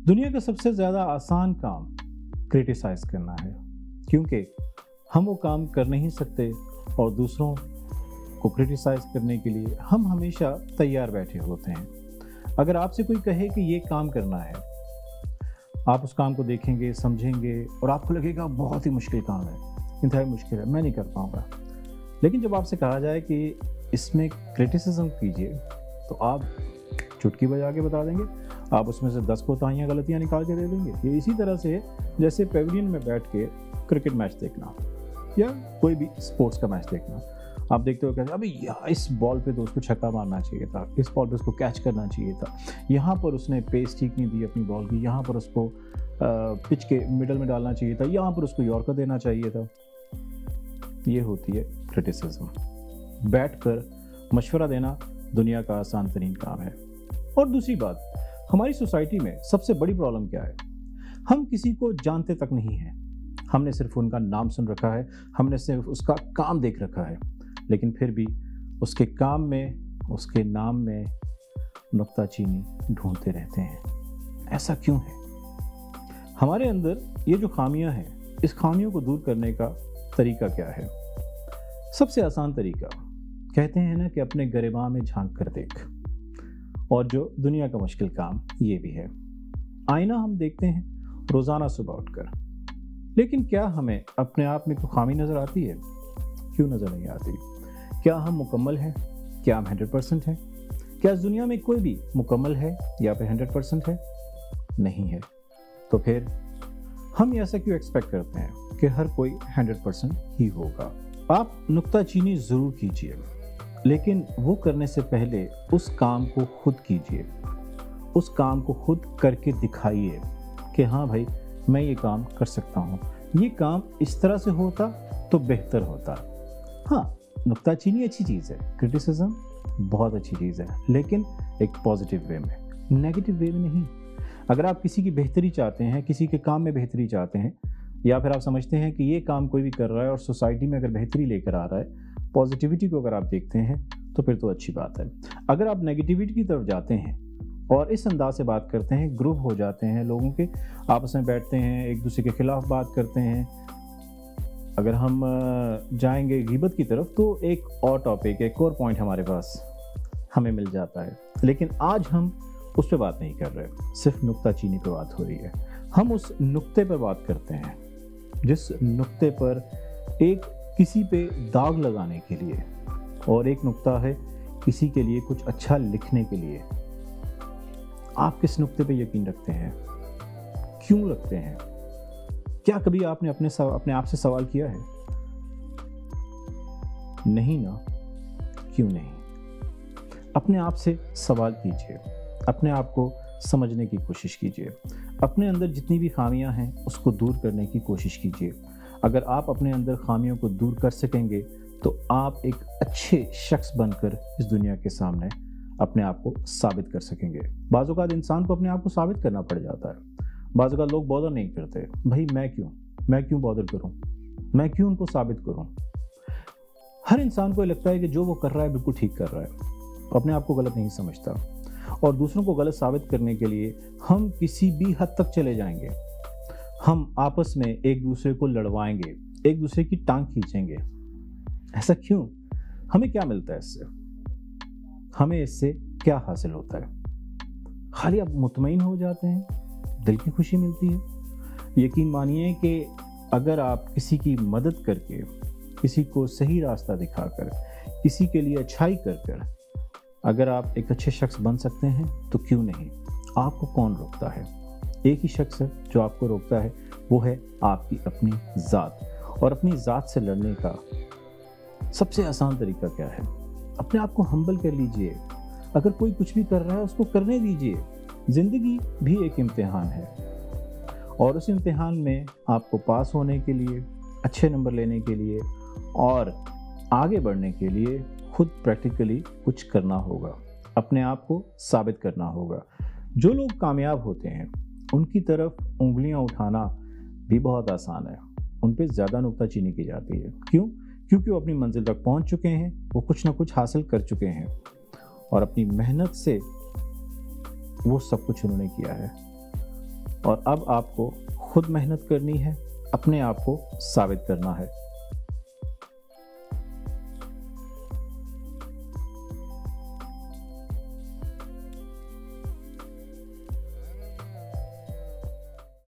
दुनिया का सबसे ज़्यादा आसान काम क्रिटिसाइज़ करना है, क्योंकि हम वो काम कर नहीं सकते और दूसरों को क्रिटिसाइज़ करने के लिए हम हमेशा तैयार बैठे होते हैं। अगर आपसे कोई कहे कि ये काम करना है, आप उस काम को देखेंगे, समझेंगे और आपको लगेगा बहुत ही मुश्किल काम है, इंतहाई मुश्किल है, मैं नहीं कर पाऊँगा। लेकिन जब आपसे कहा जाए कि इसमें क्रिटिसिज्म कीजिए, तो आप चुटकी बजा के बता देंगे, आप उसमें से 10 कोताहियाँ गलतियाँ निकाल के दे देंगे। ये इसी तरह से है जैसे पेविलियन में बैठ के क्रिकेट मैच देखना या कोई भी स्पोर्ट्स का मैच देखना। आप देखते हो कहते अभी इस बॉल पे तो उसको छक्का मारना चाहिए था, इस बॉल पे उसको कैच करना चाहिए था, यहाँ पर उसने पेस ठीक नहीं दी अपनी बॉल की, यहाँ पर उसको पिच के मिडल में डालना चाहिए था, यहाँ पर उसको यॉर्कर देना चाहिए था। ये होती है क्रिटिसिज्म। बैठकर मशवरा देना दुनिया का आसान तरीन काम है। और दूसरी बात, हमारी सोसाइटी में सबसे बड़ी प्रॉब्लम क्या है? हम किसी को जानते तक नहीं हैं। हमने सिर्फ उनका नाम सुन रखा है, हमने सिर्फ उसका काम देख रखा है, लेकिन फिर भी उसके काम में, उसके नाम में नुक्ताचीनी ढूंढते रहते हैं। ऐसा क्यों है? हमारे अंदर ये जो खामियां हैं, इस खामियों को दूर करने का तरीका क्या है? सबसे आसान तरीका, कहते हैं ना कि अपने गिरेबान में झांक कर देख। और जो दुनिया का मुश्किल काम ये भी है। आईना हम देखते हैं रोज़ाना सुबह उठकर, लेकिन क्या हमें अपने आप में कोई खामी नज़र आती है? क्यों नज़र नहीं आती? क्या हम मुकम्मल हैं? क्या हम 100% हैं? क्या इस दुनिया में कोई भी मुकम्मल है या फिर 100% है? नहीं है। तो फिर हम ऐसा क्यों एक्सपेक्ट करते हैं कि हर कोई 100% ही होगा? आप नुक्ताचीनी ज़रूर कीजिए, लेकिन वो करने से पहले उस काम को खुद कीजिए, उस काम को खुद करके दिखाइए कि हाँ भाई, मैं ये काम कर सकता हूँ, ये काम इस तरह से होता तो बेहतर होता। हाँ, नुक्ताचीनी अच्छी चीज़ है, क्रिटिसिज्म बहुत अच्छी चीज़ है, लेकिन एक पॉजिटिव वे में, नेगेटिव वे में नहीं। अगर आप किसी की बेहतरी चाहते हैं, किसी के काम में बेहतरी चाहते हैं, या फिर आप समझते हैं कि ये काम कोई भी कर रहा है और सोसाइटी में अगर बेहतरी लेकर आ रहा है, पॉजिटिविटी को अगर आप देखते हैं, तो फिर तो अच्छी बात है। अगर आप नेगेटिविटी की तरफ जाते हैं और इस अंदाज से बात करते हैं, ग्रुप हो जाते हैं लोगों के, आपस में बैठते हैं, एक दूसरे के खिलाफ बात करते हैं। अगर हम जाएंगे गिबत की तरफ, तो एक और टॉपिक, एक और पॉइंट हमारे पास हमें मिल जाता है, लेकिन आज हम उस पर बात नहीं कर रहे, सिर्फ नुक्ताचीनी पर बात हो रही है। हम उस नुक्ते पर बात करते हैं जिस नुक्ते पर एक किसी पे दाग लगाने के लिए, और एक नुक्ता है किसी के लिए कुछ अच्छा लिखने के लिए। आप किस नुक्ते पे यकीन रखते हैं? क्यों रखते हैं? क्या कभी आपने अपने आप से सवाल किया है? नहीं ना? क्यों नहीं? अपने आप से सवाल कीजिए, अपने आप को समझने की कोशिश कीजिए, अपने अंदर जितनी भी खामियां हैं उसको दूर करने की कोशिश कीजिए। अगर आप अपने अंदर खामियों को दूर कर सकेंगे, तो आप एक अच्छे शख्स बनकर इस दुनिया के सामने अपने आप को साबित कर सकेंगे। बाज़ औक़ात इंसान को अपने आप को साबित करना पड़ जाता है। बाज़ औक़ात लोग बॉदर नहीं करते, भाई मैं क्यों बॉदर करूं, मैं क्यों उनको साबित करूं। हर इंसान को लगता है कि जो वो कर रहा है बिल्कुल ठीक कर रहा है, अपने आप को गलत नहीं समझता, और दूसरों को गलत साबित करने के लिए हम किसी भी हद तक चले जाएंगे। हम आपस में एक दूसरे को लड़वाएंगे, एक दूसरे की टांग खींचेंगे। ऐसा क्यों? हमें क्या मिलता है इससे? हमें इससे क्या हासिल होता है? खाली आप मुतमईन हो जाते हैं, दिल की खुशी मिलती है। यकीन मानिए कि अगर आप किसी की मदद करके, किसी को सही रास्ता दिखाकर, किसी के लिए अच्छाई कर अगर आप एक अच्छे शख्स बन सकते हैं, तो क्यों नहीं? आपको कौन रोकता है? एक ही शख्स है जो आपको रोकता है, वो है आपकी अपनी ज़ात। और अपनी ज़ात से लड़ने का सबसे आसान तरीका क्या है? अपने आप को हम्बल कर लीजिए। अगर कोई कुछ भी कर रहा है, उसको करने दीजिए। ज़िंदगी भी एक इम्तिहान है, और उस इम्तिहान में आपको पास होने के लिए, अच्छे नंबर लेने के लिए और आगे बढ़ने के लिए खुद प्रैक्टिकली कुछ करना होगा, अपने आप को साबित करना होगा। जो लोग कामयाब होते हैं, उनकी तरफ उंगलियां उठाना भी बहुत आसान है, उन पे ज़्यादा नुक्ताचीनी की जाती है। क्यों? क्योंकि वो अपनी मंजिल तक पहुंच चुके हैं, वो कुछ ना कुछ हासिल कर चुके हैं, और अपनी मेहनत से वो सब कुछ उन्होंने किया है। और अब आपको खुद मेहनत करनी है, अपने आप को साबित करना है।